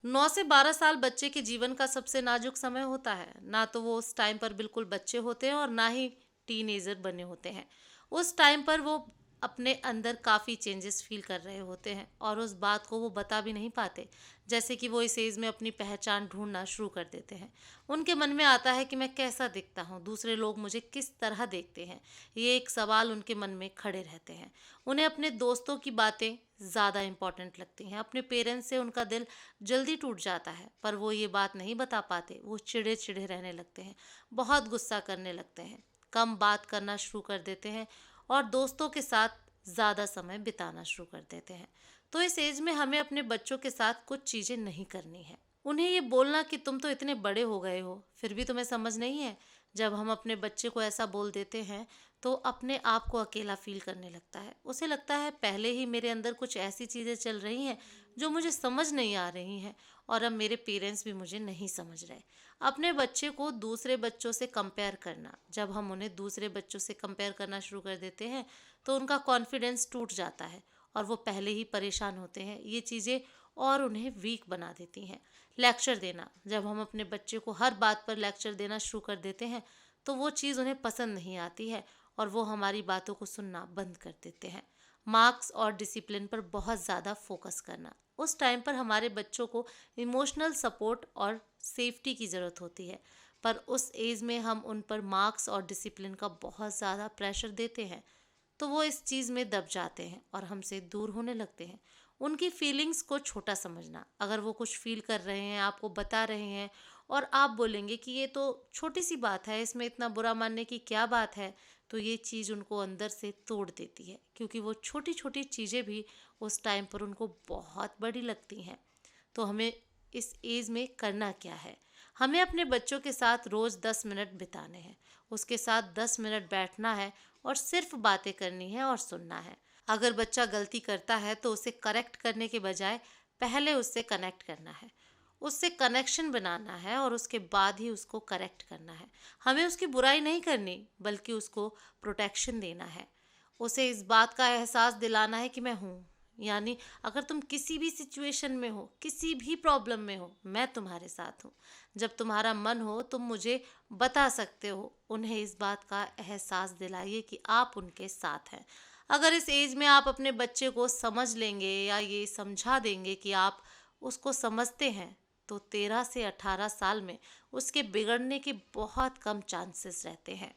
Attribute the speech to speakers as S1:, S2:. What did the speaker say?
S1: 9 से 12 साल बच्चे के जीवन का सबसे नाजुक समय होता है। ना तो वो उस टाइम पर बिल्कुल बच्चे होते हैं और ना ही टीनेजर बने होते हैं। उस टाइम पर वो अपने अंदर काफ़ी चेंजेस फ़ील कर रहे होते हैं और उस बात को वो बता भी नहीं पाते। जैसे कि वो इस एज में अपनी पहचान ढूँढना शुरू कर देते हैं। उनके मन में आता है कि मैं कैसा दिखता हूँ, दूसरे लोग मुझे किस तरह देखते हैं। ये एक सवाल उनके मन में खड़े रहते हैं। उन्हें अपने दोस्तों की बातें ज़्यादा इम्पोर्टेंट लगती हैं। अपने पेरेंट्स से उनका दिल जल्दी टूट जाता है, पर वो ये बात नहीं बता पाते। वो चिढ़े चिढ़े रहने लगते हैं, बहुत गुस्सा करने लगते हैं, कम बात करना शुरू कर देते हैं और दोस्तों के साथ ज़्यादा समय बिताना शुरू कर देते हैं। तो इस एज में हमें अपने बच्चों के साथ कुछ चीज़ें नहीं करनी है। उन्हें ये बोलना कि तुम तो इतने बड़े हो गए हो, फिर भी तुम्हें समझ नहीं है। जब हम अपने बच्चे को ऐसा बोल देते हैं तो अपने आप को अकेला फील करने लगता है। उसे लगता है पहले ही मेरे अंदर कुछ ऐसी चीज़ें चल रही हैं जो मुझे समझ नहीं आ रही हैं और अब मेरे पेरेंट्स भी मुझे नहीं समझ रहे। अपने बच्चे को दूसरे बच्चों से कंपेयर करना, जब हम उन्हें दूसरे बच्चों से कंपेयर करना शुरू कर देते हैं तो उनका कॉन्फिडेंस टूट जाता है और वो पहले ही परेशान होते हैं। ये चीज़ें और उन्हें वीक बना देती हैं। लेक्चर देना, जब हम अपने बच्चे को हर बात पर लेक्चर देना शुरू कर देते हैं तो वो चीज़ उन्हें पसंद नहीं आती है और वो हमारी बातों को सुनना बंद कर देते हैं। मार्क्स और डिसिप्लिन पर बहुत ज़्यादा फोकस करना, उस टाइम पर हमारे बच्चों को इमोशनल सपोर्ट और सेफ्टी की ज़रूरत होती है, पर उस एज में हम उन पर मार्क्स और डिसिप्लिन का बहुत ज़्यादा प्रेशर देते हैं तो वो इस चीज़ में दब जाते हैं और हमसे दूर होने लगते हैं। उनकी फीलिंग्स को छोटा समझना, अगर वो कुछ फील कर रहे हैं, आपको बता रहे हैं और आप बोलेंगे कि ये तो छोटी सी बात है, इसमें इतना बुरा मानने की क्या बात है, तो ये चीज़ उनको अंदर से तोड़ देती है, क्योंकि वो छोटी छोटी चीज़ें भी उस टाइम पर उनको बहुत बड़ी लगती हैं। तो हमें इस एज में करना क्या है? हमें अपने बच्चों के साथ रोज़ 10 मिनट बिताने हैं। उसके साथ 10 मिनट बैठना है और सिर्फ बातें करनी है और सुनना है। अगर बच्चा गलती करता है तो उसे करेक्ट करने के बजाय पहले उससे कनेक्ट करना है, उससे कनेक्शन बनाना है और उसके बाद ही उसको करेक्ट करना है। हमें उसकी बुराई नहीं करनी, बल्कि उसको प्रोटेक्शन देना है। उसे इस बात का एहसास दिलाना है कि मैं हूँ, यानी अगर तुम किसी भी सिचुएशन में हो, किसी भी प्रॉब्लम में हो, मैं तुम्हारे साथ हूँ। जब तुम्हारा मन हो तुम मुझे बता सकते हो। उन्हें इस बात का एहसास दिलाइए कि आप उनके साथ हैं। अगर इस एज में आप अपने बच्चे को समझ लेंगे या ये समझा देंगे कि आप उसको समझते हैं, तो 13 से 18 साल में उसके बिगड़ने के बहुत कम चांसेस रहते हैं।